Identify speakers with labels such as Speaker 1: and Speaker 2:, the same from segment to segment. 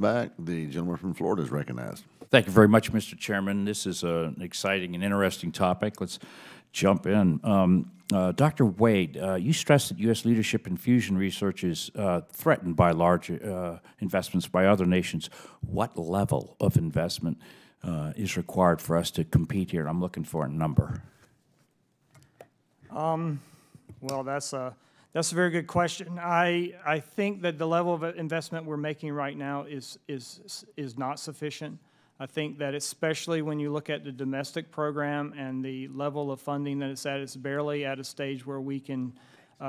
Speaker 1: back. The gentleman from Florida is recognized.
Speaker 2: Thank you very much, Mr. Chairman. This is an exciting and interesting topic. Let's jump in. Dr. Wade, you stressed that U.S. leadership in fusion research is threatened by large investments by other nations. What level of investment is required for us to compete here? I'm looking for a number.
Speaker 3: Well, that's a very good question. I think that the level of investment we're making right now is not sufficient. I think that especially when you look at the domestic program and the level of funding that it's barely at a stage where we can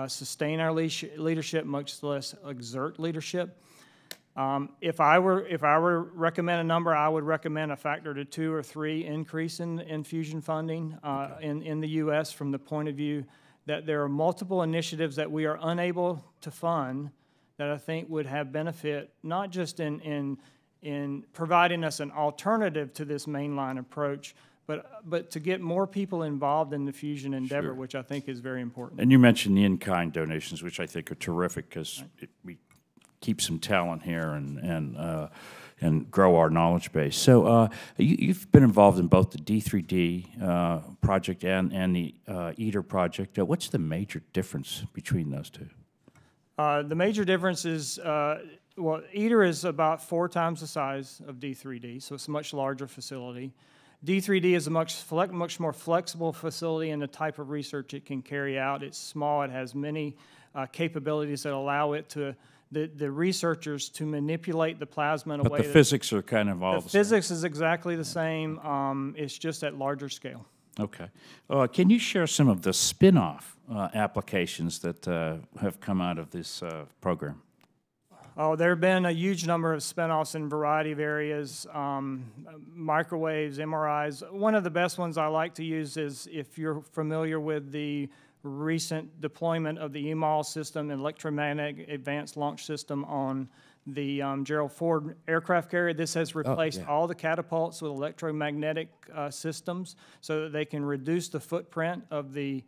Speaker 3: sustain our leadership, much less exert leadership. If I were recommend a number, I would recommend a factor to 2 or 3 increase in fusion funding in the U.S. from the point of view that there are multiple initiatives that we are unable to fund that I think would have benefit, not just in providing us an alternative to this mainline approach, but to get more people involved in the fusion endeavor, sure, which I think is very important.
Speaker 2: And you mentioned the in-kind donations, which I think are terrific because we keep some talent here and grow our knowledge base. So you've been involved in both the D3D project and the ITER project. What's the major difference between those two?
Speaker 3: The major difference is, well, ITER is about 4 times the size of D3D, so it's a much larger facility. D3D is a much more flexible facility in the type of research it can carry out. It's small. It has many capabilities that allow it to the researchers to manipulate the plasma in a way.
Speaker 2: But the physics are kind of all the same.
Speaker 3: The physics is exactly the same. It's just at larger scale.
Speaker 2: Okay. Can you share some of the spin-off applications that have come out of this program?
Speaker 3: Oh, there have been a huge number of spin-offs in a variety of areas, microwaves, MRIs. One of the best ones I like to use is, if you're familiar with the recent deployment of the EMAL system, electromagnetic advanced launch system on the Gerald Ford aircraft carrier. This has replaced all the catapults with electromagnetic systems so that they can reduce the footprint of the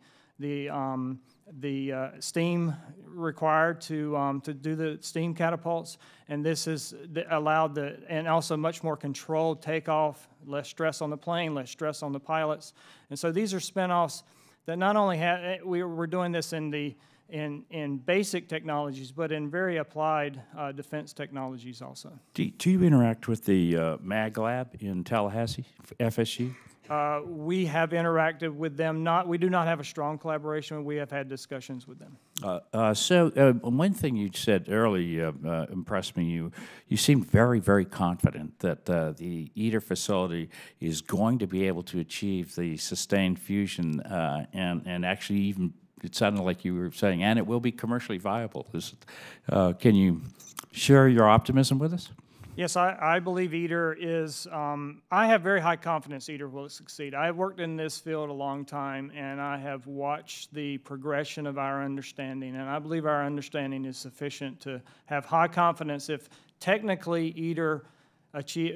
Speaker 3: steam required to do the steam catapults, and this has allowed and also much more controlled takeoff, less stress on the plane, less stress on the pilots. And so these are spin-offs that not only have, we're doing this in basic technologies, but in very applied defense technologies also.
Speaker 2: Do you interact with the MagLat in Tallahassee, FSU?
Speaker 3: We have interacted with them. We do not have a strong collaboration. We have had discussions with them.
Speaker 2: One thing you said earlier impressed me. You seemed very, very confident that the ITER facility is going to be able to achieve the sustained fusion and actually even, it sounded like you were saying, and it will be commercially viable. Can you share your optimism with us?
Speaker 3: Yes, I believe ITER is, I have very high confidence ITER will succeed. I have worked in this field a long time, and I have watched the progression of our understanding, and I believe our understanding is sufficient to have high confidence if technically ITER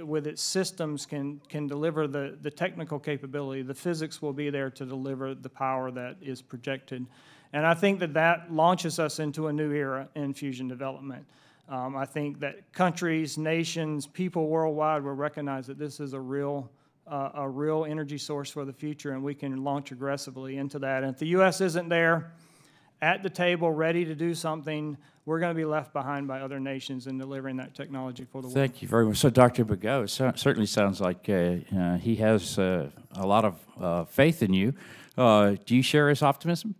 Speaker 3: with its systems can deliver the technical capability. The physics will be there to deliver the power that is projected. And I think that launches us into a new era in fusion development. I think that countries, nations, people worldwide will recognize that this is a real energy source for the future, and we can launch aggressively into that. And if the U.S. isn't there at the table ready to do something, we're going to be left behind by other nations in delivering that technology for the world.
Speaker 2: Thank you very much. So Dr. Bigot, certainly sounds like he has a lot of faith in you. Do you share his optimism?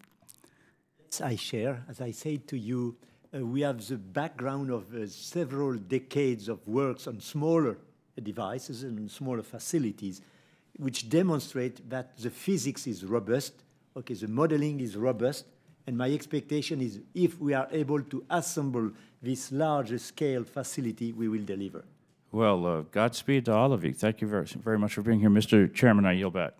Speaker 4: Yes, I share. As I said to you, we have the background of several decades of works on smaller devices and smaller facilities, which demonstrate that the physics is robust, okay, the modeling is robust, and my expectation is if we are able to assemble this larger scale facility, we will deliver.
Speaker 2: Well, Godspeed to all of you. Thank you very much for being here. Mr. Chairman, I yield back.